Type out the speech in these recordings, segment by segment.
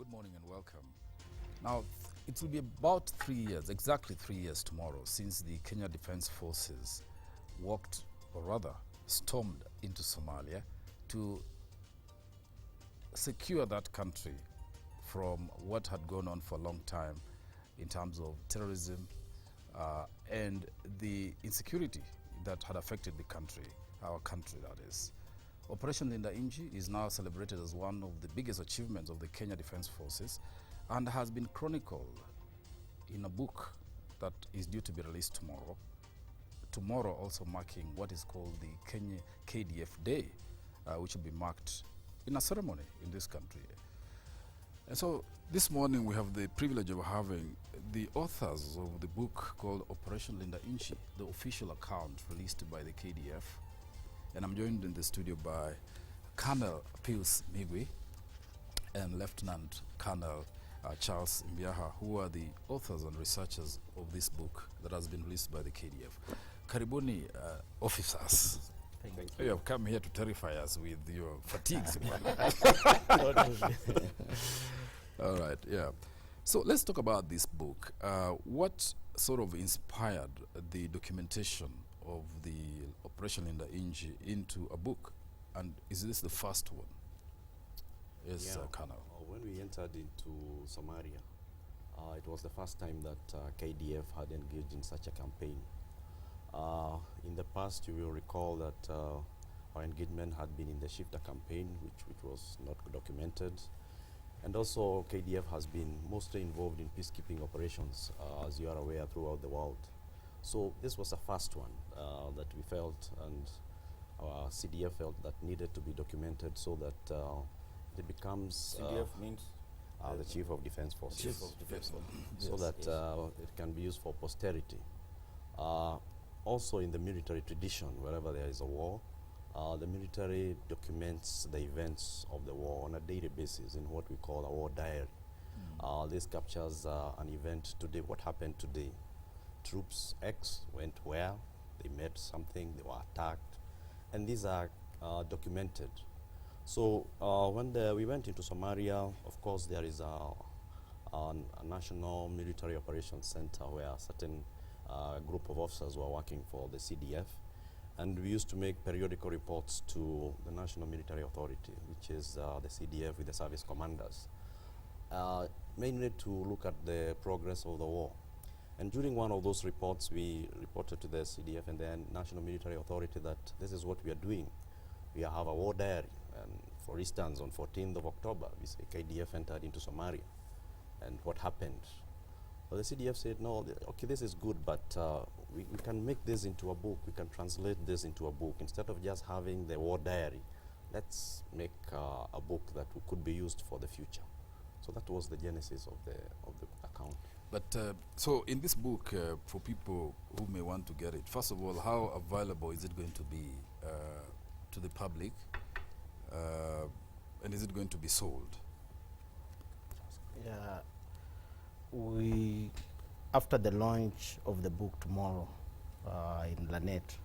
Good morning and welcome. Now, it will be about 3 years, exactly 3 years tomorrow, since the Kenya Defense Forces walked, or rather, stormed into Somalia to secure that country from what had gone on for a long time in terms of terrorism and the insecurity that had affected the country, our country that is. Operation Nchi is now celebrated as one of the biggest achievements of the Kenya Defense Forces and has been chronicled in a book that is due to be released tomorrow. Tomorrow also marking what is called the Kenya KDF Day, which will be marked in a ceremony in this country. And so this morning we have the privilege of having the authors of the book called Operation Nchi, the official account released by the KDF. And I'm joined in the studio by Colonel Pius Migwi and Lieutenant Colonel Charles Imbuakha, who are the authors and researchers of this book that has been released by the KDF. Karibuni, officers. Thank you. You have come here to terrify us with your fatigues. All right, yeah. So let's talk about this book. What sort of inspired the documentation of the Operation Nchi into a book? And is this the first one? Yes, Colonel. When we entered into Somalia, it was the first time that KDF had engaged in such a campaign. In the past, you will recall that our engagement had been in the Shifter campaign, which was not documented. And also, KDF has been mostly involved in peacekeeping operations, as you are aware, throughout the world. So this was the first one that we felt, and our CDF felt that needed to be documented so that it becomes... CDF means? The Chief of Defense Forces. Chief of Defense Forces. So that it can be used for posterity. Also in the military tradition, wherever there is a war, the military documents the events of the war on a daily basis in what we call a war diary. This captures an event today, what happened today. Troops X went where, they met something, they were attacked, and these are documented. So when we went into Somalia, of course there is a national military operations center where a certain group of officers were working for the CDF, and we used to make periodical reports to the National Military Authority, which is the CDF with the service commanders, mainly to look at the progress of the war. And during one of those reports, we reported to the CDF and the National Military Authority that this is what we are doing. We have a war diary. And for instance, on 14th of October, we say KDF entered into Somalia. And what happened? Well, the CDF said, no, okay, this is good, but we can make this into a book. We can translate this into a book. Instead of just having the war diary, let's make a book that could be used for the future. So that was the genesis of the account. But so in this book, for people who may want to get it, first of all, how available is it going to be to the public? And is it going to be sold? Yeah, after the launch of the book tomorrow in Lanet,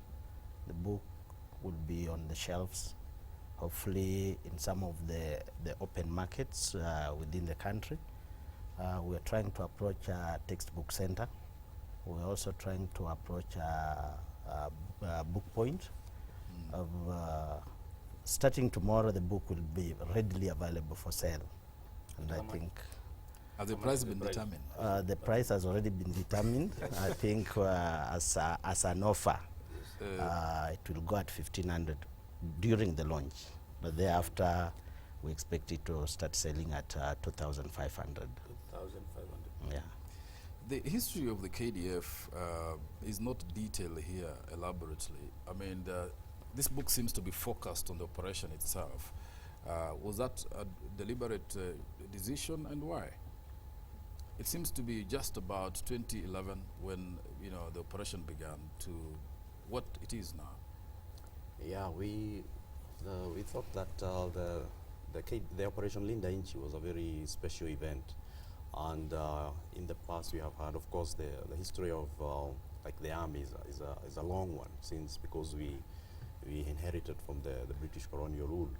the book will be on the shelves, hopefully in some of the open markets within the country. We are trying to approach a textbook center. We are also trying to approach a book point. Starting tomorrow, the book will be readily available for sale. And I think... Has the price been determined? The price has already been determined. I think as an offer, it will go at 1,500 during the launch. But thereafter, we expect it to start selling at 2,500. 2,500. Yeah. The history of the KDF is not detailed here elaborately. I mean, this book seems to be focused on the operation itself. Was that a deliberate decision, and why? It seems to be just about 2011 when the operation began to what it is now. Yeah, we thought that the Operation Nchi was a very special event, and in the past we have had, of course, the history of like the army is a long one, since because we inherited from the British colonial rule.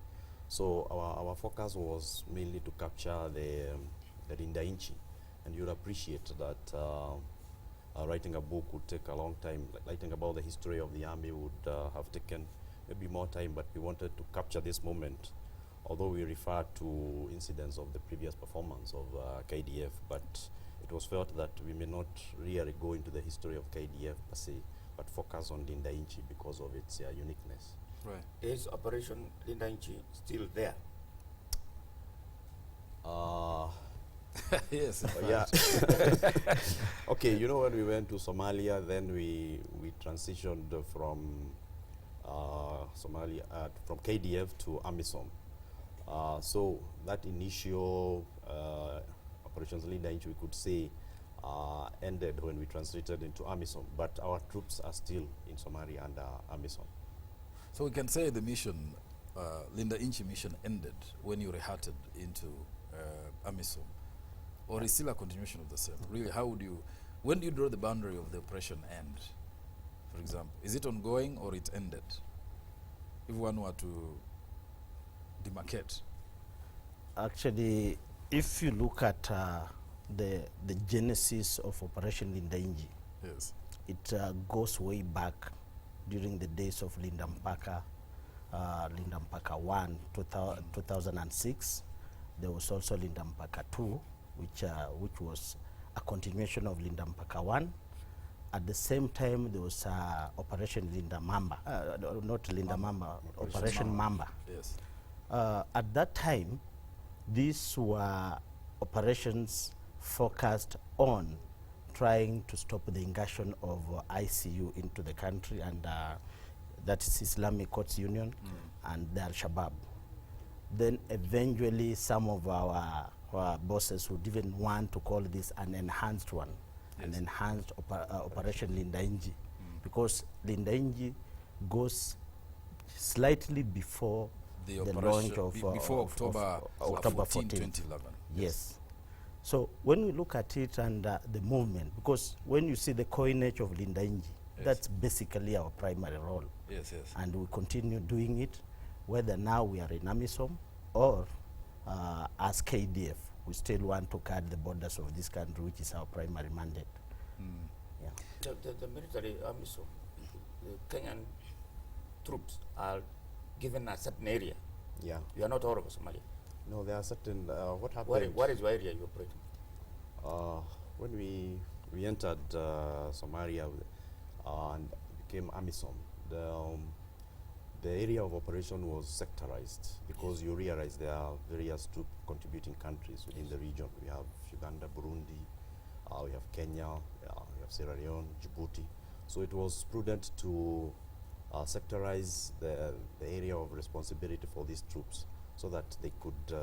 So our focus was mainly to capture the Nchi, and you'll appreciate that writing a book would take a long time. Like writing about the history of the army would have taken maybe more time, but we wanted to capture this moment, although we refer to incidents of the previous performance of KDF, but it was felt that we may not really go into the history of KDF per se, but focus on Linda Nchi because of its uniqueness. Right. Is Operation Linda Nchi still there? Yes. Yeah. Okay, you know, when we went to Somalia, then we transitioned from Somalia, from KDF to AMISOM. So that initial Operations Linda Nchi, we could say, ended when we translated into AMISOM, but our troops are still in Somalia under AMISOM. So we can say the mission, Linda Nchi mission, ended when you rehearted into AMISOM, or is still a continuation of the same? Really, how would you, when do you draw the boundary of the operation end, for example? Is it ongoing or it ended? If one were to demarcate. Actually, if you look at the genesis of Operation Linda Nchi, Yes. it goes way back during the days of Imbuakha 1, 2006. There was also Imbuakha 2, which was a continuation of Imbuakha 1. At the same time, there was Operation Linda Mamba, not Linda Mamba, Operation Mamba. Yes. At that time, these were operations focused on trying to stop the incursion of ICU into the country, and that is Islamic Courts Union and the Al-Shabaab. Then eventually some of our bosses would even want to call this an enhanced one, yes. an enhanced Operation Linda Nchi, because Linda Nchi goes slightly before the launch of before October 14, 2011. Yes. So when we look at it and the movement, because when you see the coinage of Linda Nchi, yes. that's basically our primary role. Yes, yes. And we continue doing it, whether now we are in AMISOM or as KDF, we still want to guard the borders of this country, which is our primary mandate. Yeah. The military AMISOM, the Kenyan troops are given a certain area. Yeah. You are not all over Somalia. No, there are certain, what happened? What is your area you operate in? When we entered Somalia and became AMISOM, the area of operation was sectorized because you realize there are various troop contributing countries within the region. We have Uganda, Burundi, we have Kenya, we have Sierra Leone, Djibouti. So it was prudent to sectorize the area of responsibility for these troops so that they could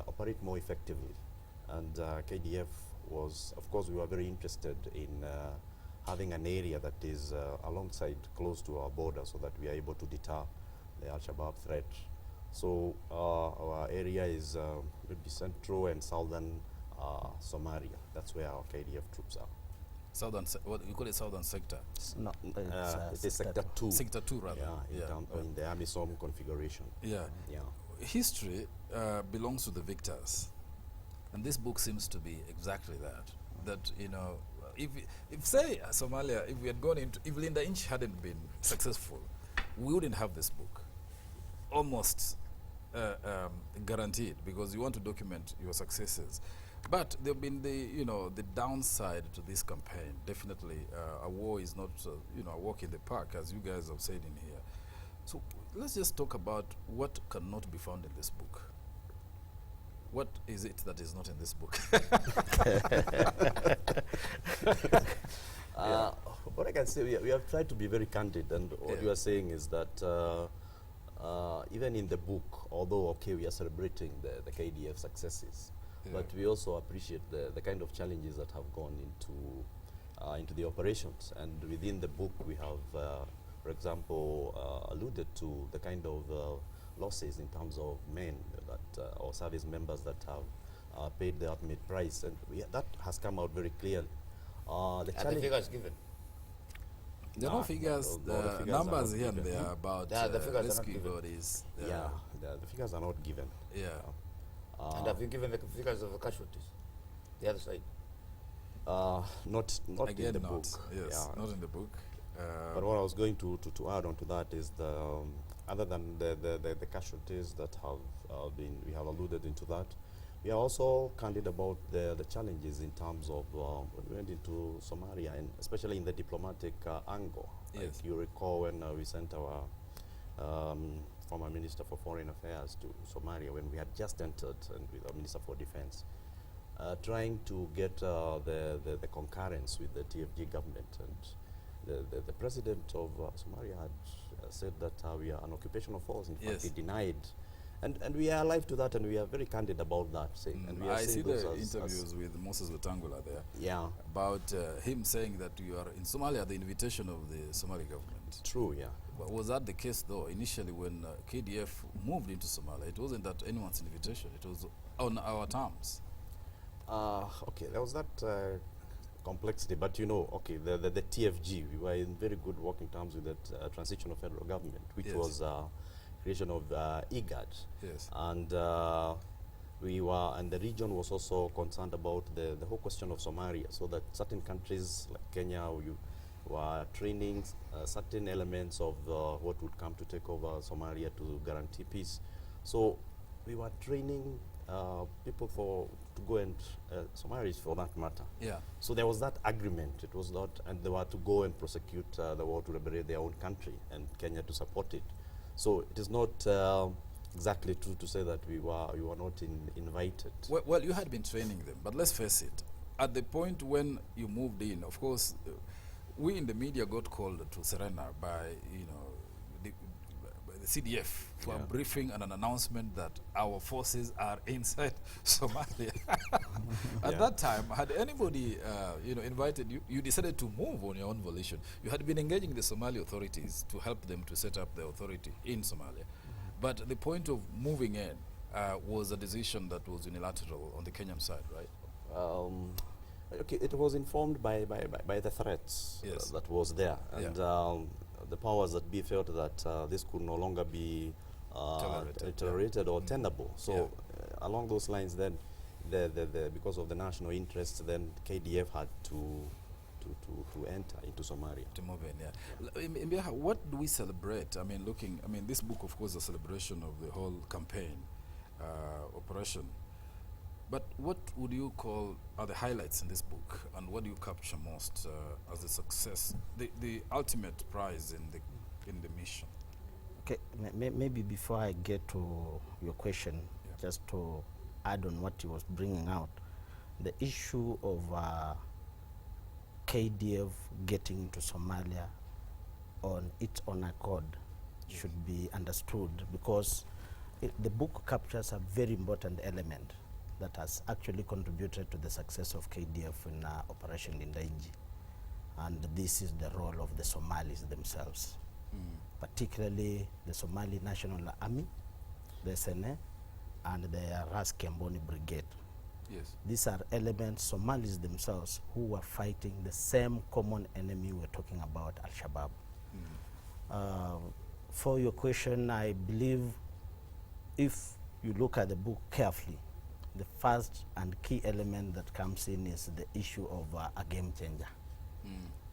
operate more effectively. And KDF was, of course, we were very interested in having an area that is alongside, close to our border, so that we are able to deter the Al-Shabaab threat. So our area is maybe central and southern Somalia. That's where our KDF troops are. Southern, what you call it, southern sector? No, it is sector 2. Sector 2, rather. Yeah, in the AMISOM configuration. Yeah. Yeah. History belongs to the victors, and this book seems to be exactly that. That, you know, if say Somalia, if we had gone into, if Linda Nchi hadn't been successful, we wouldn't have this book. Almost guaranteed, because you want to document your successes. But there have been the downside to this campaign. Definitely, a war is not a walk in the park, as you guys have said in here. So let's just talk about what cannot be found in this book. What is it that is not in this book? What I can say, we have tried to be very candid, and what you are saying is that even in the book, although we are celebrating the KDF successes, but we also appreciate the kind of challenges that have gone into the operations. And within the book, we have, for example, alluded to the kind of losses in terms of men that or service members that have paid the ultimate price, and that has come out very clearly. The figures given? There are no figures, the figures are numbers not here and given. there about Yeah, the figures are not rescue given. bodies. Yeah, the figures are not given. Yeah. And have you given the figures of the casualties? The other side. Not Again, in the not. book. Yes, Yeah. not in the book. But what I was going to add on to that is the other than the casualties that have we have alluded into that, we are also candid about the challenges in terms of when we went into Somalia, and especially in the diplomatic angle. Yes. Like you recall when we sent our former Minister for Foreign Affairs to Somalia when we had just entered, and with our Minister for Defense, trying to get the concurrence with the TFG government. And the president of Somalia had said that we are an occupational force. In fact, Yes. he denied. And we are alive to that, and we are very candid about that. And we are I see seeing those the as interviews with Moses Wetangula there yeah, about him saying that you are in Somalia at the invitation of the Somali government. true, yeah. But was that the case though initially when KDF moved into Somalia? It wasn't at anyone's invitation. It was on our terms. Okay, there was that complexity, but you know, okay, the TFG, we were in very good working terms with the transitional federal government, which Yes. was creation of IGAD. Yes. And we were, and the region was also concerned about the whole question of Somalia, so that certain countries like Kenya were training certain elements of what would come to take over Somalia to guarantee peace. So we were training people to go and Somalis for that matter. Yeah. So there was that agreement. It was not, and they were to go and prosecute the war to liberate their own country, and Kenya to support it. So it is not exactly true to say that we were not invited. Well, you had been training them, but let's face it. At the point when you moved in, of course, we in the media got called to Serena by the CDF for a briefing and an announcement that our forces are inside Somalia. At that time, had anybody invited you? You decided to move on your own volition. You had been engaging the Somali authorities to help them to set up the authority in Somalia. But the point of moving in was a decision that was unilateral on the Kenyan side, right? Okay, it was informed by the threats Yes. that was there, and the powers that be felt that this could no longer be tolerated or tenable. So along those lines, then because of the national interest, then KDF had to enter into Somalia. To move in, yeah. Imbuakha, what do we celebrate? I mean, this book, of course, is a celebration of the whole campaign, operation. But what would you call are the highlights in this book, and what do you capture most as the success, the ultimate prize in the mission? Okay, maybe before I get to your question, just to add on what he was bringing out, the issue of KDF getting into Somalia on its own accord should be understood, because the book captures a very important element that has actually contributed to the success of KDF in Operation Nchi. And this is the role of the Somalis themselves, particularly the Somali National Army, the SNA, and the Ras Kemboni Brigade. Yes. These are elements, Somalis themselves, who were fighting the same common enemy we're talking about, Al-Shabaab. For your question, I believe if you look at the book carefully, the first and key element that comes in is the issue of a game changer.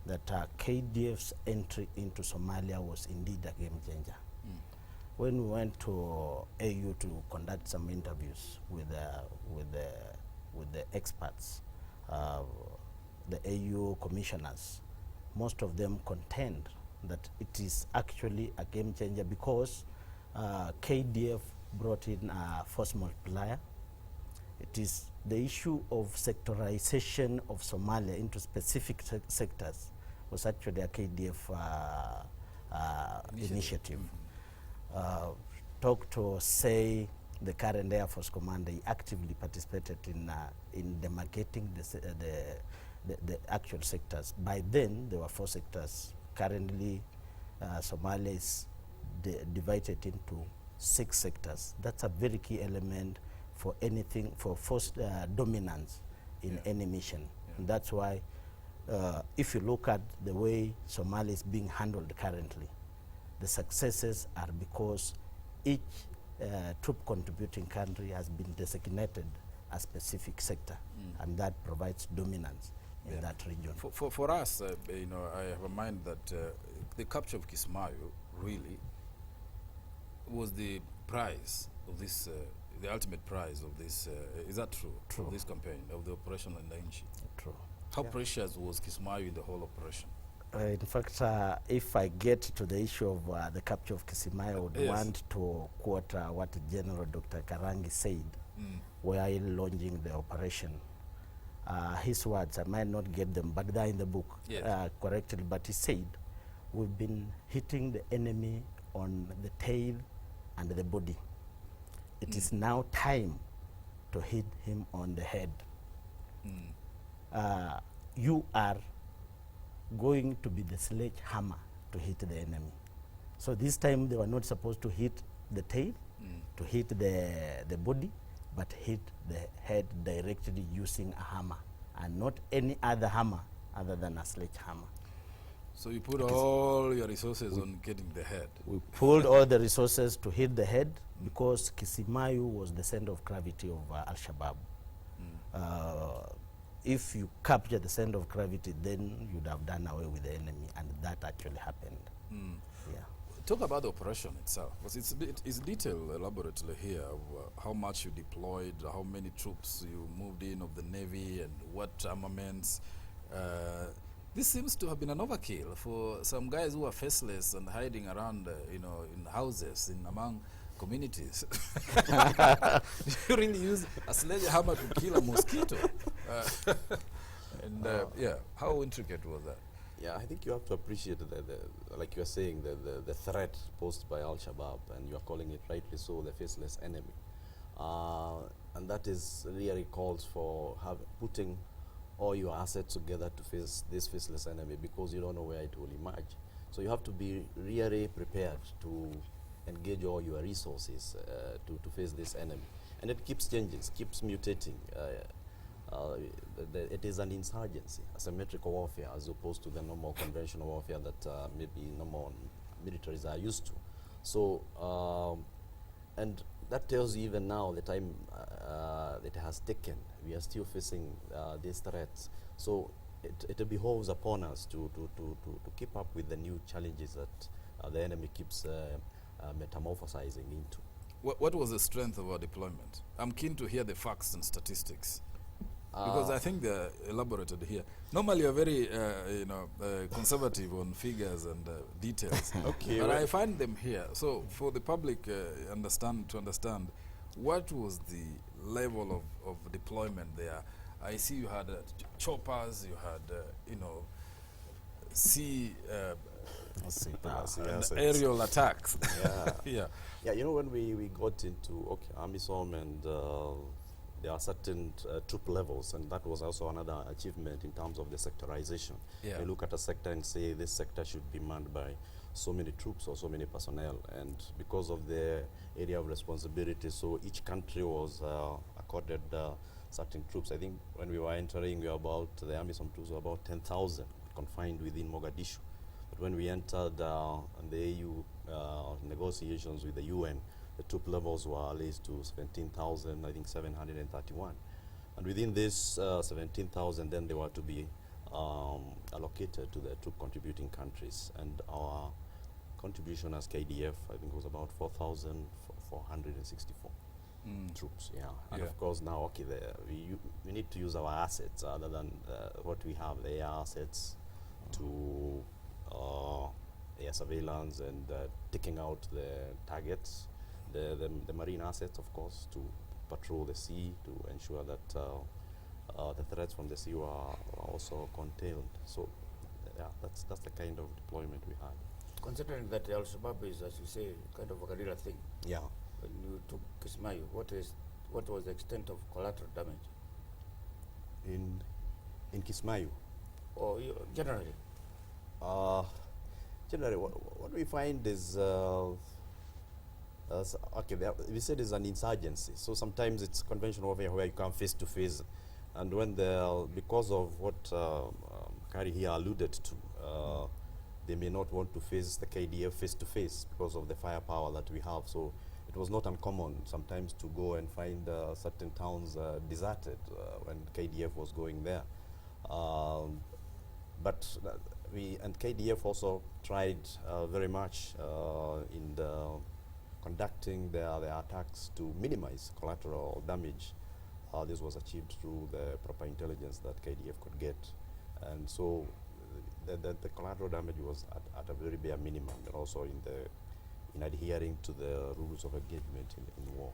That KDF's entry into Somalia was indeed a game changer. When we went to AU to conduct some interviews with the experts, the AU commissioners, most of them contend that it is actually a game changer because KDF brought in a force multiplier. It is the issue of sectorization of Somalia into specific sectors was actually a KDF initiative. Talk to, say, the current Air Force commander, he actively participated in demarcating the actual sectors. By then, there were 4 sectors. Currently, Somalia is divided into 6 sectors. That's a very key element for anything, for force dominance in any mission. And that's why if you look at the way Somalia is being handled currently, the successes are because each troop contributing country has been designated a specific sector, and that provides dominance in that region. For us, you know, I have a mind that the capture of Kismaayo really was the prize of this, the ultimate prize of this. Is that true? True. Of this campaign, of the operation in Nchi. True. How precious was Kismaayo in the whole operation? In fact, if I get to the issue of the capture of Kismaayo, I would want to quote what General Dr. Karangi said while launching the operation. His words, I might not get them, but they're in the book correctly, but he said, we've been hitting the enemy on the tail and the body. It is now time to hit him on the head. You are going to be the sledgehammer to hit the enemy. So this time they were not supposed to hit the tail, to hit the body, but hit the head directly using a hammer, and not any other hammer other than a sledgehammer. So you put all your resources on getting the head. We pulled all the resources to hit the head because Kismaayo was the center of gravity of Al-Shabaab. If you capture the center of gravity, then you'd have done away with the enemy, and that actually happened. Yeah. Talk about the operation itself, because it's detailed elaborately here of how much you deployed, how many troops you moved in of the Navy, and what armaments. This seems to have been an overkill for some guys who are faceless and hiding around, you know, in houses, among communities. You really use a sledgehammer to kill a mosquito. Yeah, how intricate was that? Yeah, I think you have to appreciate like you are saying, the threat posed by Al-Shabaab, and you are calling it rightly so the faceless enemy. And that is really calls for putting all your assets together to face this faceless enemy, because you don't know where it will emerge. So you have to be really prepared to engage all your resources to face this enemy. And it keeps changing, keeps mutating. It is an insurgency, asymmetrical warfare, as opposed to the normal conventional warfare that maybe normal militaries are used to. So, and that tells you even now the time that it has taken. We are still facing these threats. So it behoves upon us to keep up with the new challenges that the enemy keeps metamorphosizing into. What was the strength of our deployment? I'm keen to hear the facts and statistics, because I think they're elaborated here. Normally, you're very, conservative on figures and details. Okay, but I find them here. So, for the public to understand, what was the level of deployment there? I see you had choppers, you had, sea. Aerial attacks. Yeah. Yeah, you know, when we got into AMISOM, and there are certain troop levels, and that was also another achievement in terms of the sectorization. Yeah. You look at a sector and say this sector should be manned by so many troops or so many personnel, and because of the area of responsibility, so each country was accorded certain troops. I think when we were entering, the AMISOM troops were about 10,000 confined within Mogadishu. But when we entered the AU negotiations with the UN, the troop levels were raised to 17,000, I think 731. And within this 17,000, then they were to be allocated to the troop contributing countries. And our contribution as KDF, I think, was about 4,464 troops. Yeah. And of course now, we need to use our assets other than what we have, the air assets, to air surveillance and taking out the targets, the marine assets, of course, to patrol the sea, to ensure that the threats from the sea are also contained. So, yeah, that's the kind of deployment we had. Considering that Al-Shabaab is, as you say, kind of a guerrilla thing. Yeah. When you took Kismaayo, what was the extent of collateral damage? In Kismaayo? Or generally? Generally, what we find is, we said it's an insurgency. So sometimes it's conventional warfare where you come face to face, and when because of what Bakari here alluded to. They may not want to face the KDF face to face because of the firepower that we have. So it was not uncommon sometimes to go and find certain towns deserted when KDF was going there. But KDF also tried very much in conducting their attacks to minimize collateral damage. This was achieved through the proper intelligence that KDF could get. And so the collateral damage was at a very bare minimum, and also in adhering to the rules of engagement in war.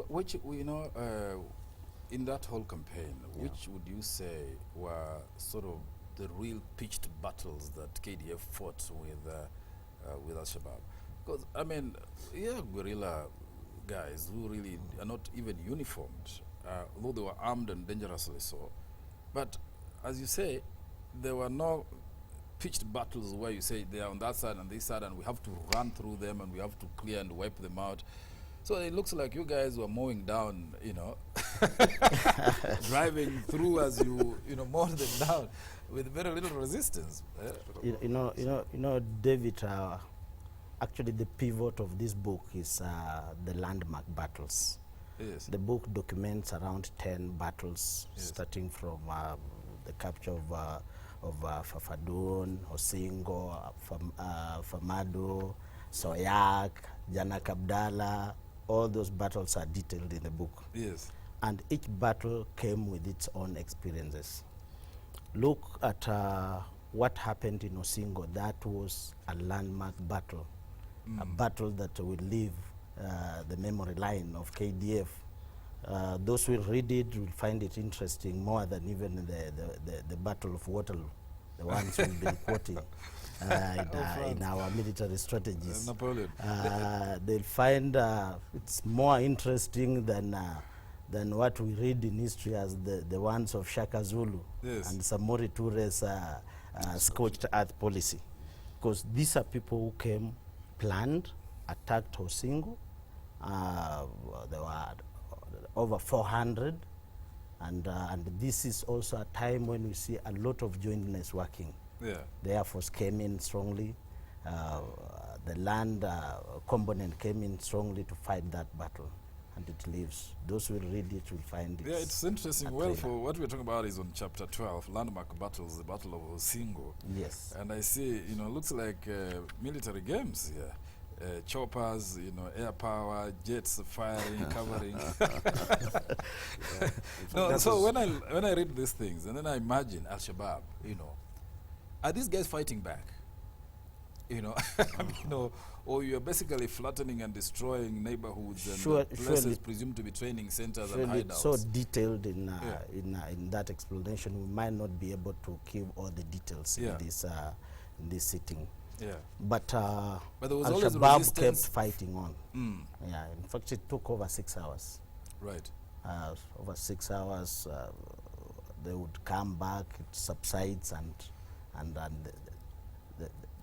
Which, in that whole campaign, which would you say were sort of the real pitched battles that KDF fought with Al-Shabaab? Because, I mean, guerrilla guys who really are not even uniformed, although they were armed and dangerously so. But, as you say, there were no pitched battles where you say they are on that side and this side and we have to run through them and we have to clear and wipe them out. So it looks like you guys were mowing down, driving through as you mow them down with very little resistance. David, actually the pivot of this book is the landmark battles. Yes. The book documents around 10 battles, starting from the capture of Fafadun, Osingo, Famado, Soyak, Janak Abdallah. All those battles are detailed in the book. Yes. And each battle came with its own experiences. Look at what happened in Osingo. That was a landmark battle, a battle that will leave the memory line of KDF. Those who read it will find it interesting more than even the Battle of Waterloo, the ones we've been quoting in our military strategies. Napoleon. They'll find it's more interesting than what we read in history as the ones of Shaka Zulu and Samori Toure's scorched earth policy. Because these are people who came, planned, attacked Osingo. There were over 400, and this is also a time when we see a lot of jointness working. Yeah. The Air Force came in strongly, the land component came in strongly to fight that battle, and it lives. Those who read it will find it. Yeah, it's interesting. Well, for what we're talking about is on chapter 12, landmark battles, the Battle of Osingo. Yes. And I see, looks like military games here. Choppers, air power, jets firing, covering. No, so when I read these things, and then I imagine Al-Shabaab, are these guys fighting back? Or you're basically flattening and destroying neighborhoods and places presumed to be training centers and hideouts. So detailed in that explanation, we might not be able to give all the details in this sitting. Yeah. But there was always Al-Shabaab resistance. kept fighting on. Yeah, in fact, it took over 6 hours. Right. Over 6 hours, they would come back, it subsides, and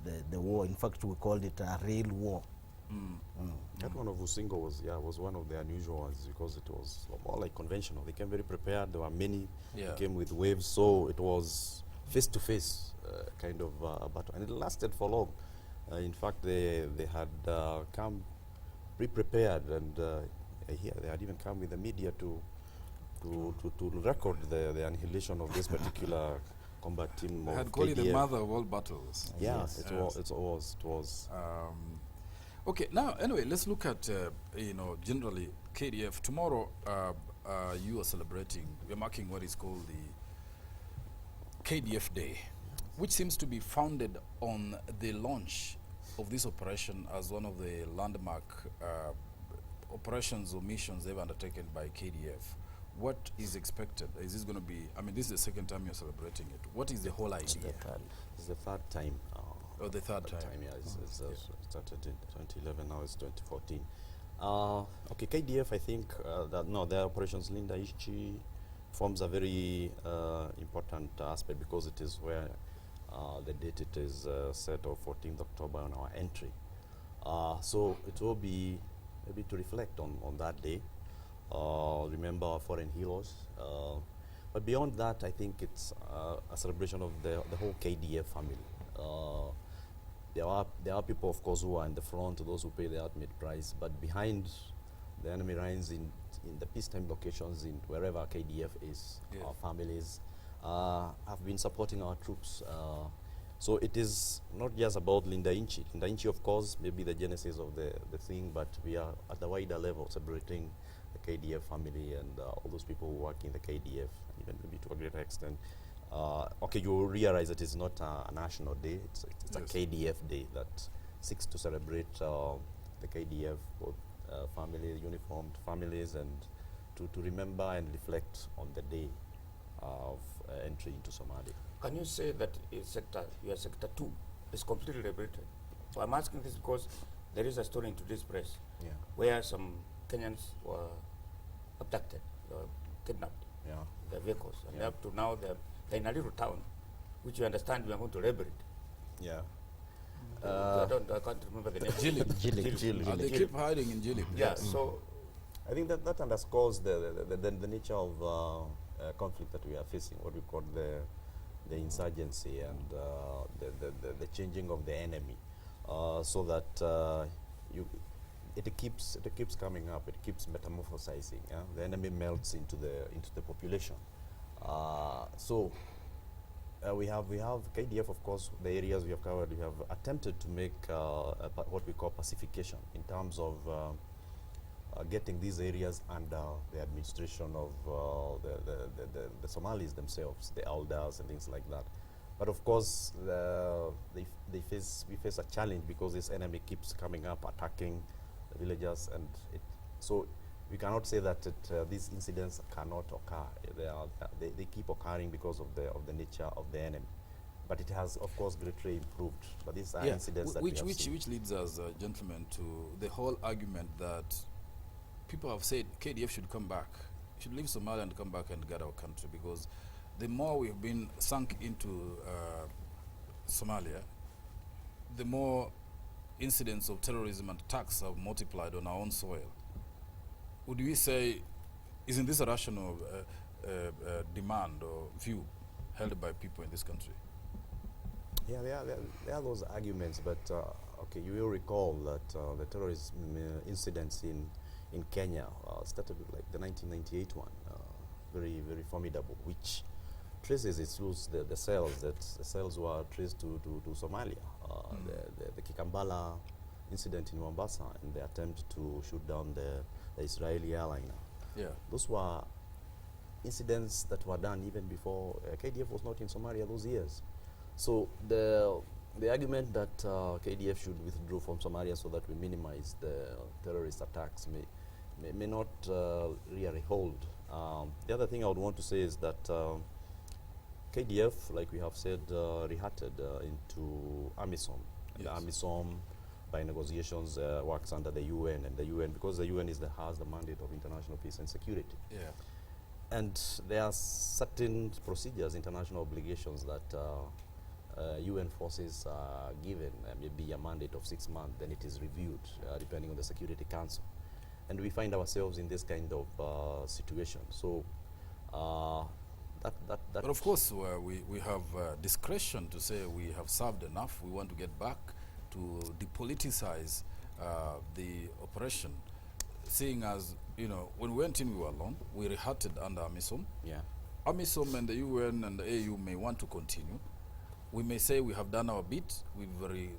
the war, in fact, we called it a real war. That one of Osingo was one of the unusual ones because it was more like conventional. They came very prepared. There were many. They came with waves, so it was face-to-face kind of battle, and it lasted for long. In fact, they had come pre-prepared, and they had even come with the media to record the annihilation of this particular combat team. They of had called it the KDF. mother of all battles. Yes, it was. Okay, now anyway, let's look at generally KDF. Tomorrow, you are celebrating. We're marking what is called the KDF Day, which seems to be founded on the launch of this operation as one of the landmark operations or missions they've undertaken by KDF. What is expected? Is this going to be, this is the second time you're celebrating it. What is the whole idea? It's the third time. The third time. Yeah, it started in 2011, now it's 2014. Okay, KDF, I think their operations Linda Nchi forms a very important aspect because it is where the date it is set of 14th October on our entry. So it will be maybe to reflect on that day. Remember our foreign heroes. But beyond that, I think it's a celebration of the whole KDF family. There are people, of course, who are in the front, those who pay the ultimate price, but behind the enemy lines in the peacetime locations, in wherever KDF is, Yes. our families have been supporting our troops. So it is not just about Nchi. Nchi, of course, may be the genesis of the thing, but we are at the wider level celebrating the KDF family and all those people who work in the KDF, even maybe to a greater extent. Okay, you will realize that it's not a national day, it's Yes. a KDF day that seeks to celebrate the KDF, both family, uniformed families, and to remember and reflect on the day of entry into Somalia. Can you say that your sector 2 is completely liberated? So I'm asking this because there is a story in today's press Yeah. where some Kenyans were abducted, kidnapped, Yeah. their vehicles, and Yeah. up to now they're in a little town, which you understand we are going to liberate. Yeah. I can't remember the name. Jilib. Jilib. They keep hiding in Jilib. Yeah, so I think that underscores the nature of conflict that we are facing, what we call the insurgency and the changing of the enemy, so that it keeps coming up, it keeps metamorphosizing. Yeah? The enemy melts into the population. So we have KDF, of course, the areas we have covered. We have attempted to make what we call pacification in terms of getting these areas under the administration of the Somalis themselves, the elders and things like that. But of course, we face a challenge because this enemy keeps coming up, attacking the villagers, and so we cannot say that these incidents cannot occur. They keep occurring because of the nature of the enemy. But it has, of course, greatly improved. But these are incidents that we have seen. Which leads us, gentlemen, to the whole argument that people have said KDF should come back, should leave Somalia and come back and guard our country, because the more we've been sunk into Somalia, the more incidents of terrorism and attacks have multiplied on our own soil. Would we say, isn't this a rational demand or view held by people in this country? Yeah, there are those arguments, but okay, you will recall that the terrorism incidents in Kenya started with like the 1998 one, very, very formidable, which traces its roots, the cells were traced to Somalia. The Kikambala incident in Mombasa and the attempt to shoot down the Israeli airliner. Yeah. Those were incidents that were done even before KDF was not in Somalia those years. So the argument that KDF should withdraw from Somalia so that we minimize the terrorist attacks may not really hold. The other thing I would want to say is that KDF, like we have said, rehatted into AMISOM. And Yes. AMISOM, by negotiations, works under the UN, and the UN, because the UN has the mandate of international peace and security. Yeah. And there are certain procedures, international obligations that UN forces are given, maybe a mandate of 6 months, then it is reviewed depending on the Security Council. And we find ourselves in this kind of situation. So that But of course, we have discretion to say we have served enough, we want to get back to depoliticize the operation. Seeing as, when we went in, we were alone, we rehatted under AMISOM. yeah. AMISOM and the UN and the AU may want to continue. We may say we have done our bit, we've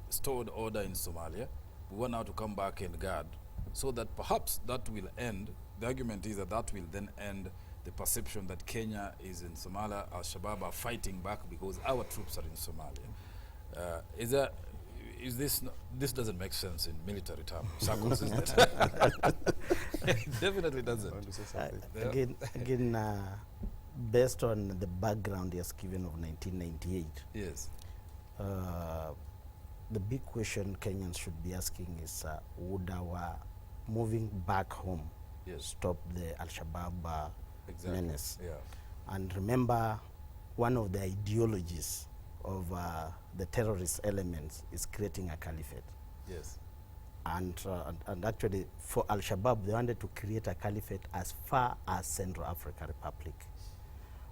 restored order in Somalia, we want now to come back and guard, so that perhaps that will end. The argument is that will then end the perception that Kenya is in Somalia, Al-Shabaab are fighting back because our troops are in Somalia. This doesn't make sense in military circles, isn't it? It definitely doesn't. Want to say something? Again, based on the background he has given of 1998, Yes. the big question Kenyans should be asking is, would our moving back home Yes. stop the Al-Shabaab Exactly. menace? Yeah. And remember, one of the ideologies of the terrorist elements is creating a caliphate. Yes. And actually, for Al-Shabaab, they wanted to create a caliphate as far as Central African Republic.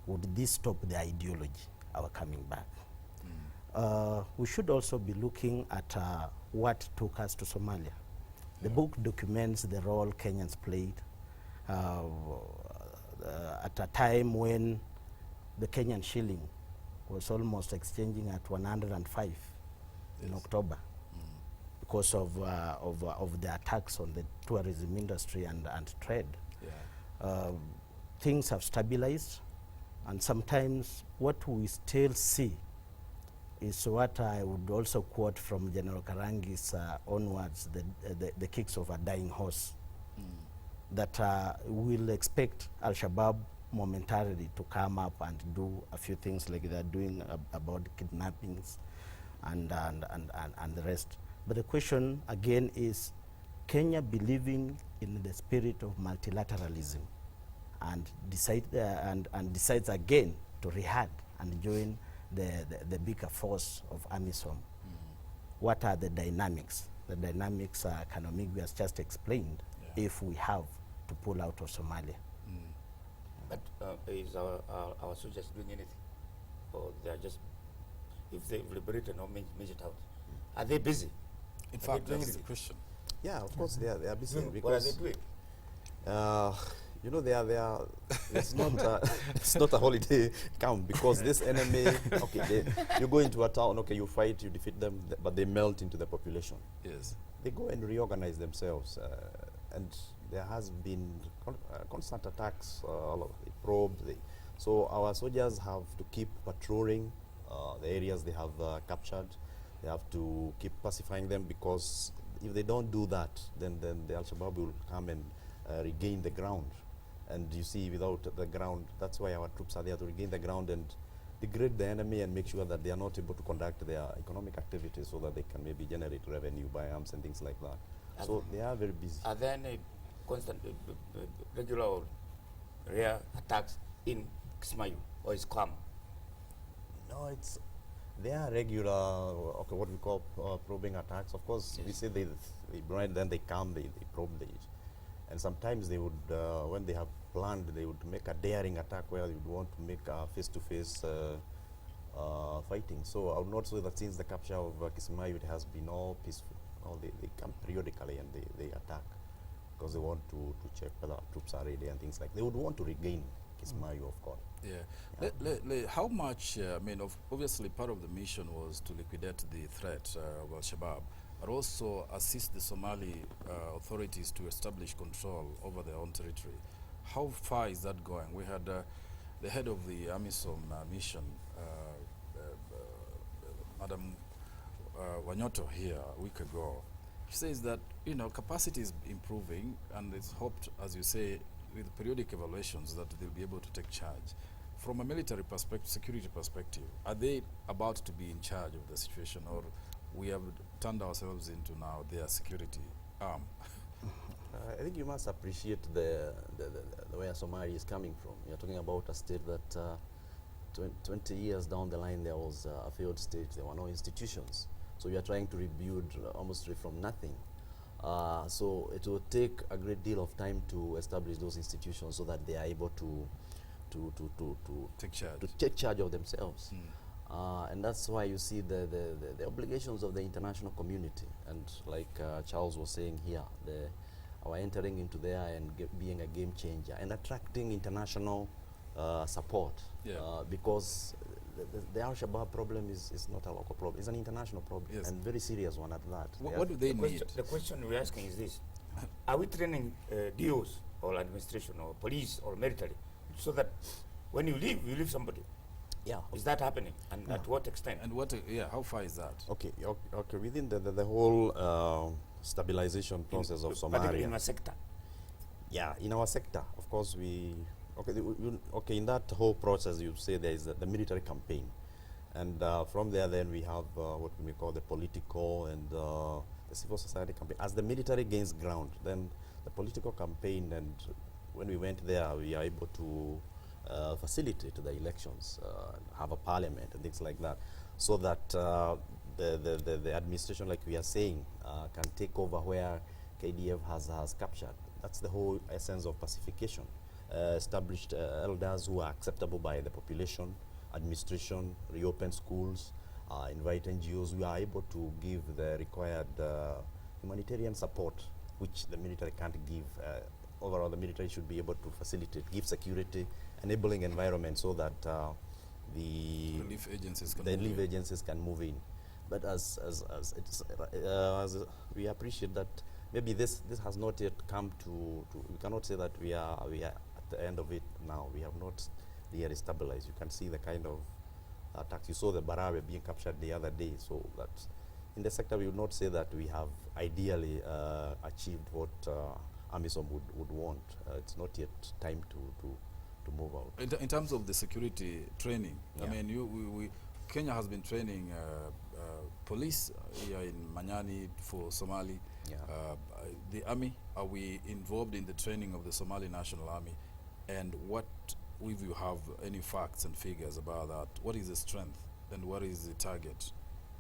would this stop the ideology, our coming back? We should also be looking at what took us to Somalia. The book documents the role Kenyans played at a time when the Kenyan shilling was almost exchanging at 105 in October because of the attacks on the tourism industry and trade. Yeah. Things have stabilized, and sometimes what we still see is what I would also quote from General Karangi's onwards, the kicks of a dying horse. That we'll expect Al-Shabaab momentarily to come up and do a few things like they're doing about kidnappings and the rest. But the question again is, Kenya believing in the spirit of multilateralism and decides again to rehab and join the bigger force of AMISOM. What are the dynamics? The dynamics Migwi has just explained, if we have to pull out of Somalia. But is our soldiers doing anything? Or they are just, if they've liberated or made it out, are they busy? In Are fact, they doing that's the anything? question. Yeah, of course they are busy What are because they doing? you know, they are it's not a holiday camp, because this enemy, okay, you go into a town, okay, you fight, you defeat them, but they melt into the population. Yes. They go and reorganize themselves, and there has been constant attacks, they probe. So our soldiers have to keep patrolling the areas they have captured. They have to keep pacifying them, because if they don't do that, then the Al-Shabaab will come and regain the ground. And you see, without the ground, that's why our troops are there, to regain the ground and degrade the enemy and make sure that they are not able to conduct their economic activities, so that they can maybe generate revenue, buy arms and things like that. So they are very busy. Are there any constant, regular or rare attacks in Kismaayo, or is calm? No, there are regular, okay, what we call probing attacks. Of course, we say they blind, then they come, they probe, and sometimes they would, when they have planned, they would make a daring attack where they would want to make a face-to-face fighting. So I would not say that since the capture of Kismaayo, it has been all peaceful. No, they come periodically and they attack, because they want to check whether our troops are ready and things like. They would want to regain Kismaayo, of course. Yeah. How much, I mean, obviously part of the mission was to liquidate the threat of Al-Shabaab, but also assist the Somali authorities to establish control over their own territory. How far is that going? We had the head of the AMISOM mission, Madam Wanyoto, here a week ago. She says that, you know, capacity is improving, and it's hoped, as you say, with periodic evaluations, that they'll be able to take charge. From a military perspective, security perspective, are they about to be in charge of the situation, or we have turned ourselves into now their security arm? I think you must appreciate the where Somalia is coming from. You're talking about a state that 20 years down the line, there was a failed state. There were no institutions. So we are trying to rebuild almost from nothing. So it will take a great deal of time to establish those institutions, so that they are able to take charge of themselves. And that's why you see the obligations of the international community, and like Charles was saying here, our entering into there and being a game changer and attracting international support, because the Al-Shabaab problem is not a local problem. It's an international problem, and very serious one at that. What do they need? The question we're asking is this: are we training DOs or administration or police or military, so that when you leave somebody? Yeah. Is that happening, and at what extent? And what? How far is that? Okay. Within the whole stabilization process of Somalia. In our sector. Yeah, in our sector, of course, in that whole process, you say there is the military campaign, and from there, then we have what we call the political and the civil society campaign. As the military gains ground, then the political campaign, and when we went there, we are able to facilitate the elections, have a parliament and things like that, so that the administration, like we are saying, can take over where KDF has captured. That's the whole essence of pacification. established elders who are acceptable by the population, administration, reopen schools, invite NGOs. We are able to give the required humanitarian support, which the military can't give. Overall, the military should be able to facilitate, give security, enabling environment so that the relief agencies can move in. But as we appreciate that maybe this has not yet come to we cannot say that we are at the end of it now. We have not really stabilized. You can see the kind of attacks. You saw the Barawe being captured the other day. So that in the sector we would not say that we have ideally achieved what AMISOM would want. It's not yet time to move out. In terms of the security training, Yeah. I mean, Kenya has been training police here in Manyani for Somali. Yeah. The army, are we involved in the training of the Somali National Army? And what, if you have any facts and figures about that, what is the strength and what is the target?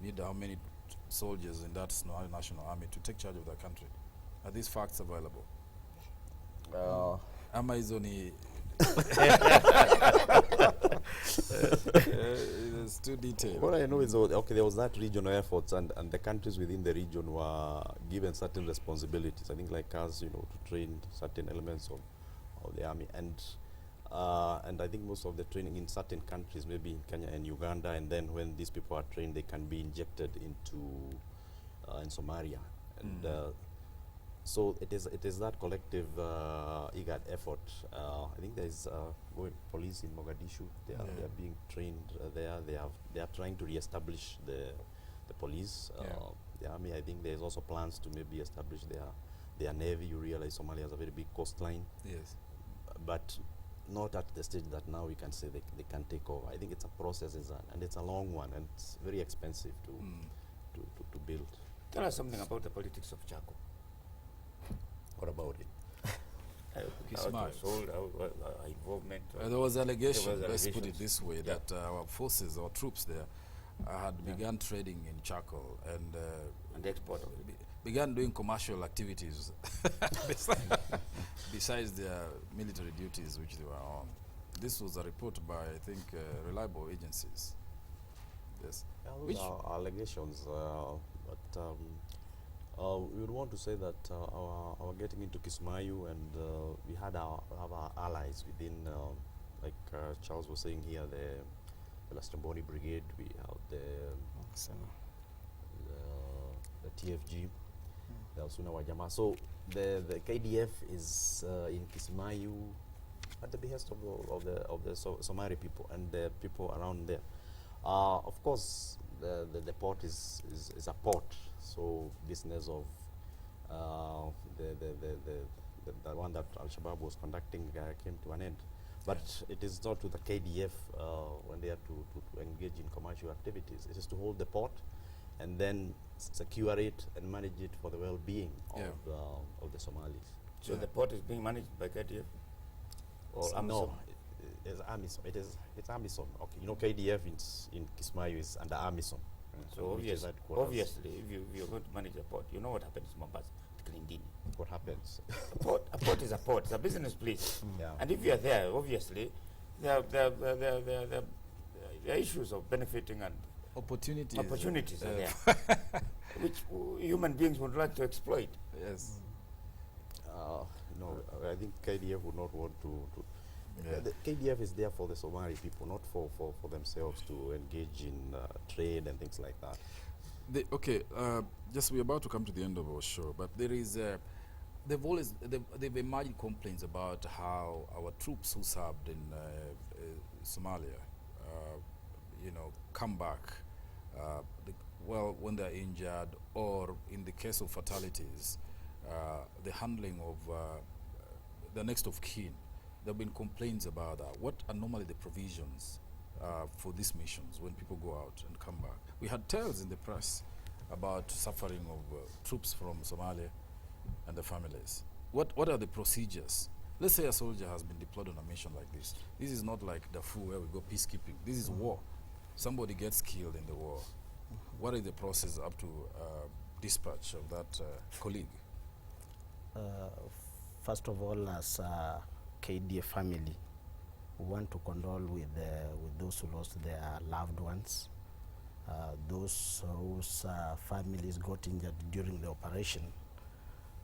Need how many soldiers in that Somali National Army to take charge of the country? Are these facts available? Amazoni. It's too detailed. What I know is okay, there was that regional efforts, and the countries within the region were given certain responsibilities. I think like us, to train certain elements of the army, and I think most of the training in certain countries, maybe in Kenya and Uganda, and then when these people are trained, they can be injected into in Somalia, and so it is that collective IGAD effort. I think there is police in Mogadishu. They are being trained there. They are trying to reestablish the police. The army. I think there is also plans to maybe establish their navy. You realize Somalia has a very big coastline. Yes, but not at the stage that now we can say they can take over. I think it's a process, and it's a long one, and it's very expensive to build. Tell us something about the politics of Chaco. What about it? Kismaayo. Our involvement. There was allegation, let's put it allegations. this way, that our forces, our troops there, had begun trading in charcoal And export of it. began doing commercial activities besides their military duties which they were on. This was a report by, I think, reliable agencies. Yes. Those are allegations, but we would want to say that our getting into Kismaayo, and we have our allies within, like Charles was saying here, the Lastamboni Brigade. We have the TFG, the Alsuna Wajama. So the KDF is in Kismaayo at the behest of the Somali people and the people around there. Of course, the port is a port, so business of the one that Al-Shabaab was conducting came to an end. But it is not to the KDF when they are to engage in commercial activities. It is to hold the port and then secure it and manage it for the well-being of the Somalis. So the port is being managed by KDF? Or AMISOM? No, it's AMISOM. It's AMISOM. Okay, KDF in Kismaayo is under AMISOM. So obviously, if you're going to manage a port, you know what happens in Mombasa, Kilindini. What happens? A port is a port. It's a business place. Yeah. And if you are there, obviously, there are issues of benefiting and Opportunities are there, which human beings would like to exploit. Yes. No, I think KDF would not want to. The KDF is there for the Somali people, not for themselves to engage in trade and things like that. Just we're about to come to the end of our show, but there is they've emerged complaints about how our troops who served in Somalia, come back, when they're injured, or in the case of fatalities, the handling of the next of kin. There have been complaints about that. What are normally the provisions for these missions when people go out and come back? We had tales in the press about suffering of troops from Somalia and the families. What are the procedures? Let's say a soldier has been deployed on a mission like this. This is not like Darfur where we go peacekeeping. This is war. Somebody gets killed in the war. What is the process up to dispatch of that colleague? First of all, as KDF family, we want to condole with those who lost their loved ones, those whose families got injured during the operation.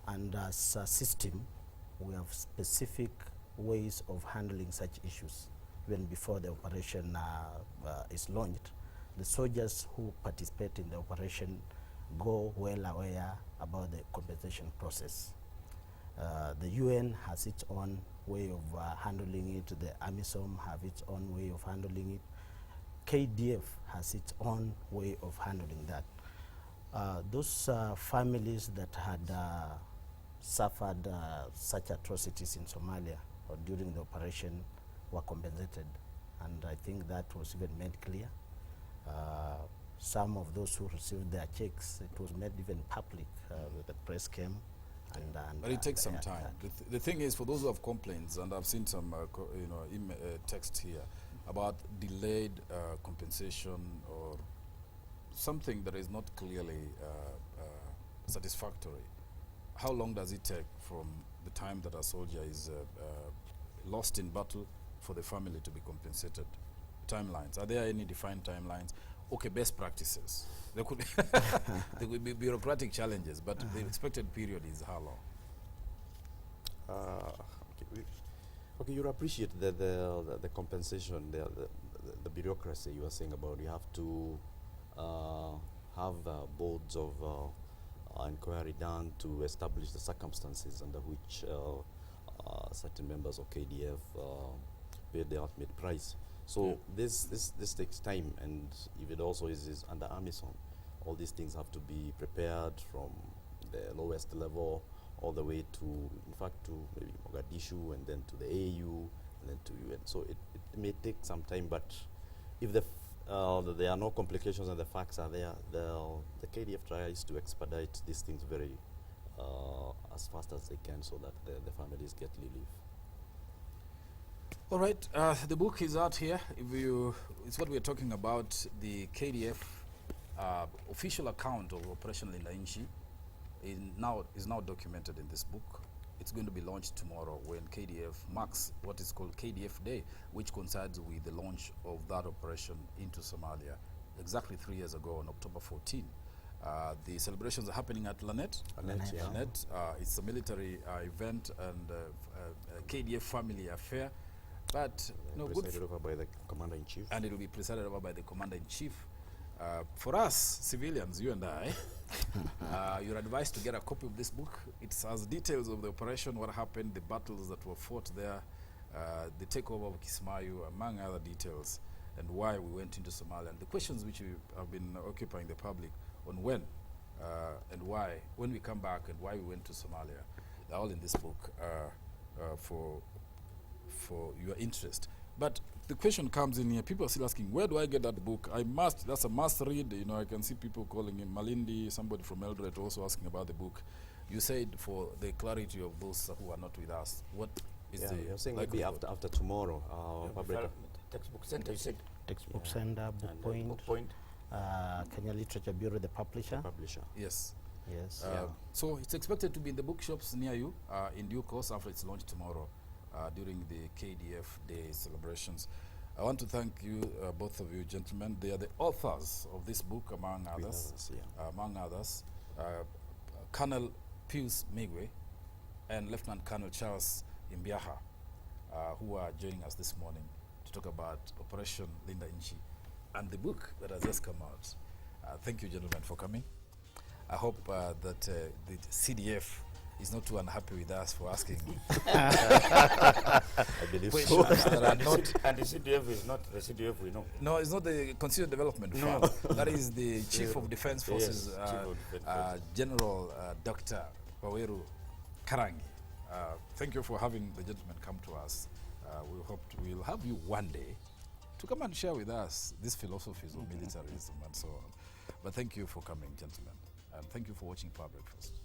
And as a system, we have specific ways of handling such issues. Even before the operation is launched, the soldiers who participate in the operation go well aware about the compensation process. The UN has its own way of handling it. The AMISOM have its own way of handling it. KDF has its own way of handling that. Those families that had suffered such atrocities in Somalia or during the operation were compensated, and I think that was even made clear. Some of those who received their checks, it was made even public. The press came. But it takes some time. The thing is, for those who have complaints, and I've seen some text here about delayed compensation or something that is not clearly satisfactory. How long does it take from the time that a soldier is lost in battle for the family to be compensated? Timelines. Are there any defined timelines? Okay, best practices. There could be there could be bureaucratic challenges, but the expected period is how long? Okay, you appreciate the compensation, the bureaucracy you were saying about. You have to have boards of inquiry done to establish the circumstances under which certain members of KDF paid the ultimate price. So this takes time, and if it also is under AMISOM, all these things have to be prepared from the lowest level all the way to, in fact, to maybe Mogadishu, and then to the AU, and then to UN. So it may take some time, but if there are no complications and the facts are there, the KDF tries to expedite these things very as fast as they can, so that the families get relief. All right, the book is out here. It's what we're talking about. The KDF official account of Operation Nchi is now documented in this book. It's going to be launched tomorrow when KDF marks what is called KDF Day, which coincides with the launch of that operation into Somalia exactly 3 years ago on October 14. The celebrations are happening at Lanet. Lanet, it's a military event and KDF family affair. But presided over by the Commander-in-Chief. And it will be presided over by the Commander-in-Chief. For us, civilians, you and I, you're advised to get a copy of this book. It has details of the operation, what happened, the battles that were fought there, the takeover of Kismaayo, among other details, and why we went into Somalia, and the questions which have been occupying the public on when and why, when we come back, and why we went to Somalia. They're all in this book for your interest. But the question comes in here, people are still asking, where do I get that book? That's a must read. I can see people calling him Malindi, somebody from Eldoret also asking about the book. You said for the clarity of those who are not with us, what is the... You're saying maybe after tomorrow. Textbook Center, you said? Textbook Center, Book Point. Kenya Literature Bureau, the publisher. Yes. Yes. So it's expected to be in the bookshops near you in due course after it's launched tomorrow. During the KDF Day celebrations. I want to thank you, both of you gentlemen. They are the authors of this book, among others. Colonel Pius Migwi and Lieutenant Colonel Charles Imbuakha, who are joining us this morning to talk about Operation Nchi and the book that has just come out. Thank you, gentlemen, for coming. I hope that the CDF is not too unhappy with us for asking I believe so. that are not. And the CDF is not the CDF we know. No, it's not the Constituent Development Fund. That is the Chief of Defense Forces, General Dr. Waweru Karangi. Thank you for having the gentleman come to us. We hope we'll have you one day to come and share with us these philosophies of militarism and so on. But thank you for coming, gentlemen. And thank you for watching Power Breakfast.